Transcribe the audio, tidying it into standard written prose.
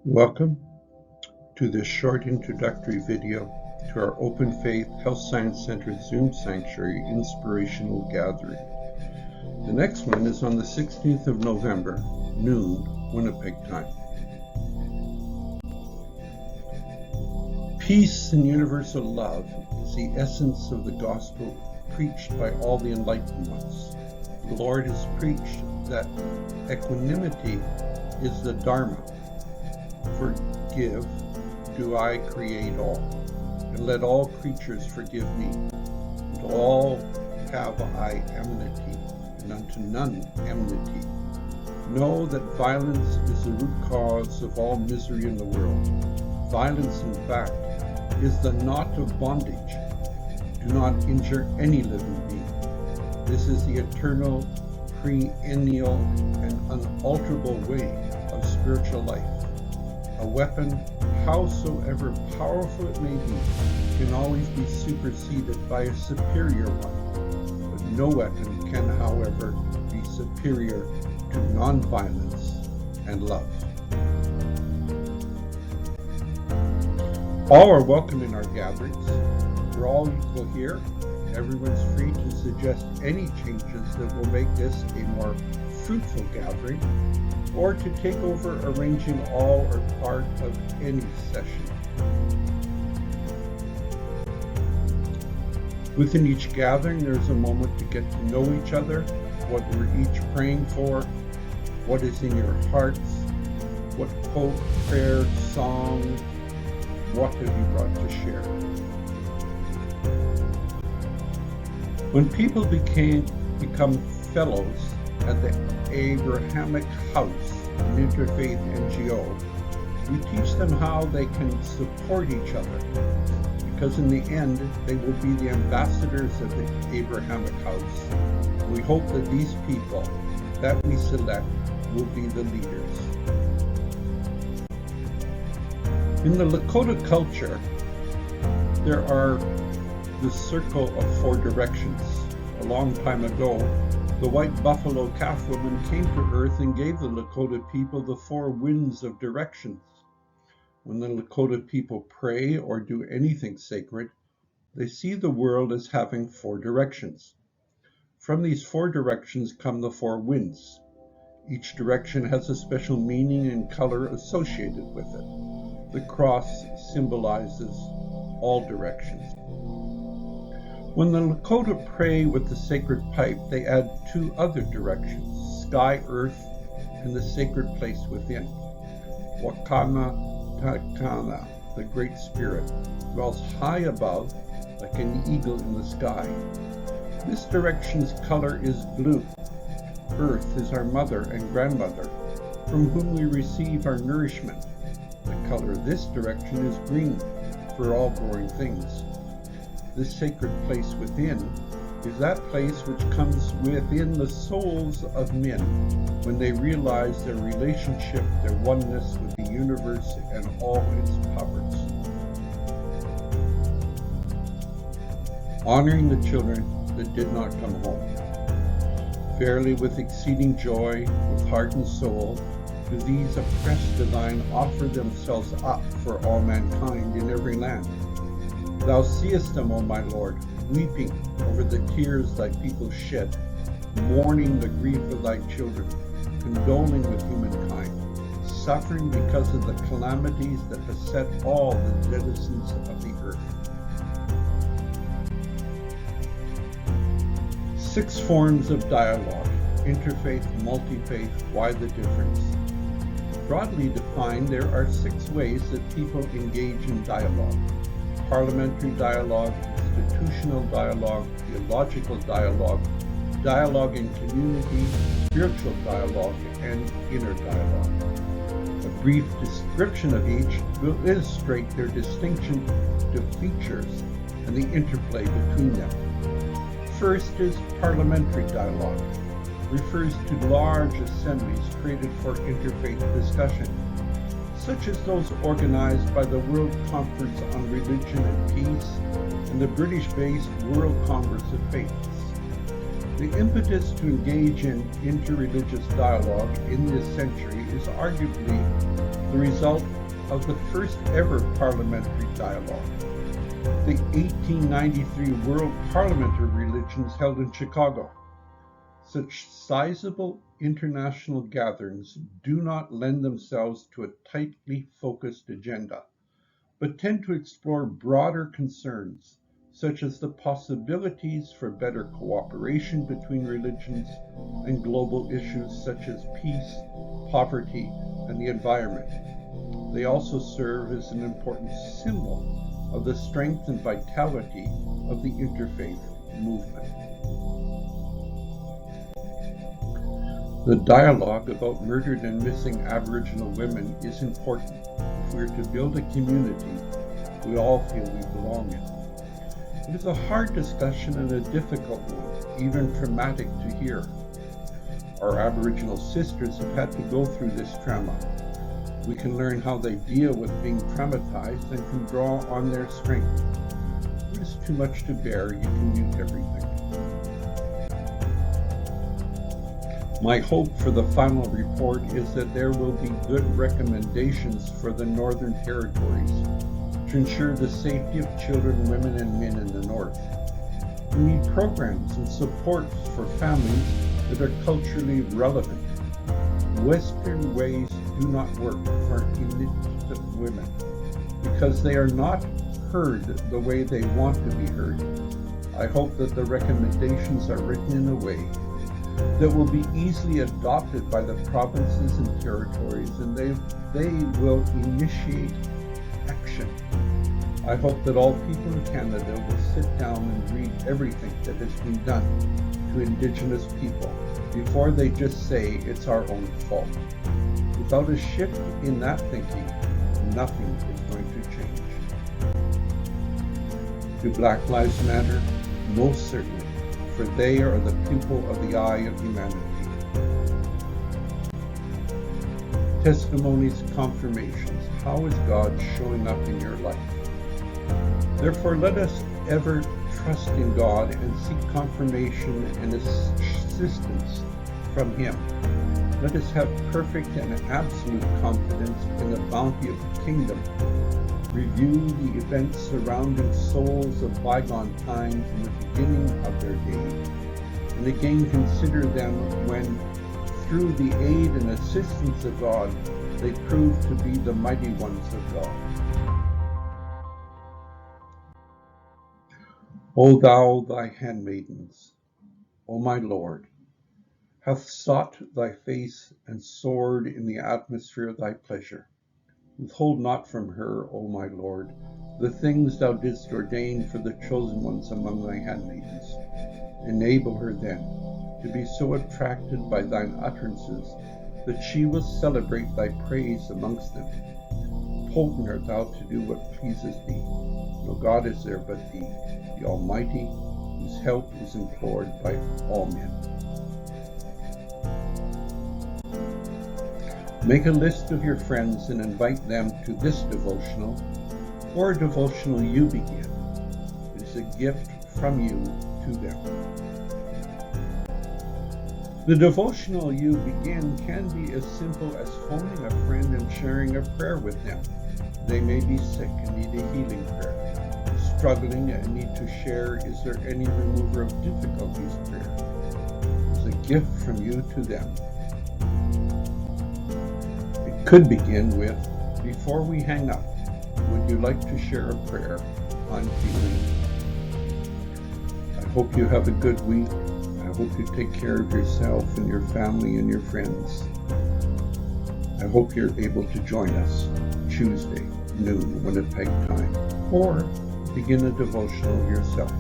Welcome to this short introductory video to our Open Faith Health Science Center Zoom Sanctuary Inspirational Gathering. The next one is on the 16th of November, noon, Winnipeg time. Peace and universal love is the essence of the gospel preached by all the enlightened ones. The Lord has preached that equanimity is the Dharma. Forgive, do I create all, and let all creatures forgive me. And to all have I enmity, and unto none enmity. Know that violence is the root cause of all misery in the world. Violence, in fact, is the knot of bondage. Do not injure any living being. This is the eternal, perennial, and unalterable way of spiritual life. A weapon, howsoever powerful it may be, can always be superseded by a superior one. But no weapon can, however, be superior to nonviolence and love. All are welcome in our gatherings. We're all equal here. Everyone's free to suggest any changes that will make this a more fruitful gathering, or to take over arranging all or part of any session. Within each gathering, there's a moment to get to know each other, what we're each praying for, what is in your hearts, what quote, prayer, song, what have you brought to share. When people become fellows at the Abrahamic House, an Interfaith NGO, we teach them how they can support each other, because in the end they will be the ambassadors of the Abrahamic House. We hope that these people that we select will be the leaders. In the Lakota culture, there are the circle of four directions. A long time ago, the white buffalo calf woman came to earth and gave the Lakota people the four winds of directions. When the Lakota people pray or do anything sacred, they see the world as having four directions. From these four directions come the four winds. Each direction has a special meaning and color associated with it. The cross symbolizes all directions. When the Lakota pray with the sacred pipe, they add two other directions, sky, earth, and the sacred place within. Wakana Takana, the Great Spirit, dwells high above, like an eagle in the sky. This direction's color is blue. Earth is our mother and grandmother, from whom we receive our nourishment. The color of this direction is green, for all growing things. This sacred place within is that place which comes within the souls of men when they realize their relationship, their oneness with the universe and all its powers. Honoring the children that did not come home. Fairly with exceeding joy, with heart and soul, do these oppressed divine offer themselves up for all mankind in every land. Thou seest them, O my Lord, weeping over the tears thy people shed, mourning the grief of thy children, condoling with humankind, suffering because of the calamities that beset all the denizens of the earth. 6 forms of dialogue, interfaith, multi-faith, why the difference? Broadly defined, there are 6 ways that people engage in dialogue. Parliamentary dialogue, institutional dialogue, theological dialogue, dialogue in community, spiritual dialogue, and inner dialogue. A brief description of each will illustrate their distinction to features and the interplay between them. First is parliamentary dialogue. Refers to large assemblies created for interfaith discussion, such as those organized by the World Conference on Religion and Peace and the British-based World Congress of Faiths. The impetus to engage in interreligious dialogue in this century is arguably the result of the first ever Parliamentary Dialogue, the 1893 World Parliament of Religions held in Chicago. Such sizable international gatherings do not lend themselves to a tightly focused agenda, but tend to explore broader concerns, such as the possibilities for better cooperation between religions and global issues such as peace, poverty, and the environment. They also serve as an important symbol of the strength and vitality of the interfaith movement. The dialogue about murdered and missing Aboriginal women is important if we are to build a community we all feel we belong in. It is a hard discussion and a difficult one, even traumatic to hear. Our Aboriginal sisters have had to go through this trauma. We can learn how they deal with being traumatized and can draw on their strength. If it is too much to bear, you can mute everything. My hope for the final report is that there will be good recommendations for the Northern Territories to ensure the safety of children, women, and men in the North. We need programs and supports for families that are culturally relevant. Western ways do not work for Inuit women because they are not heard the way they want to be heard. I hope that the recommendations are written in a way that will be easily adopted by the provinces and territories, and they will initiate action. I hope that all people in Canada will sit down and read everything that has been done to Indigenous people before they just say it's our own fault. Without a shift in that thinking, nothing is going to change. Do Black Lives Matter? Most certainly, for they are the pupil of the eye of humanity. Testimonies, confirmations. How is God showing up in your life? Therefore, let us ever trust in God and seek confirmation and assistance from Him. Let us have perfect and absolute confidence in the bounty of the kingdom. Review the events surrounding souls of bygone times in the beginning of their day, and again consider them when, through the aid and assistance of God, they prove to be the mighty ones of God. O thou, thy handmaidens, O my Lord, hath sought thy face and soared in the atmosphere of thy pleasure. Withhold not from her, O my Lord, the things thou didst ordain for the chosen ones among thy handmaidens. Enable her then to be so attracted by thine utterances that she will celebrate thy praise amongst them. Potent art thou to do what pleases thee. No God is there but thee, the Almighty, whose help is implored by all men. Make a list of your friends and invite them to this devotional or a devotional you begin. It is a gift from you to them. The devotional you begin can be as simple as phoning a friend and sharing a prayer with them. They may be sick and need a healing prayer, struggling and need to share is there any remover of difficulties prayer. It's a gift from you to them. Could begin with, before we hang up, would you like to share a prayer on healing? I hope you have a good week. I hope you take care of yourself and your family and your friends. I hope you're able to join us Tuesday, noon, Winnipeg time, or begin a devotional yourself.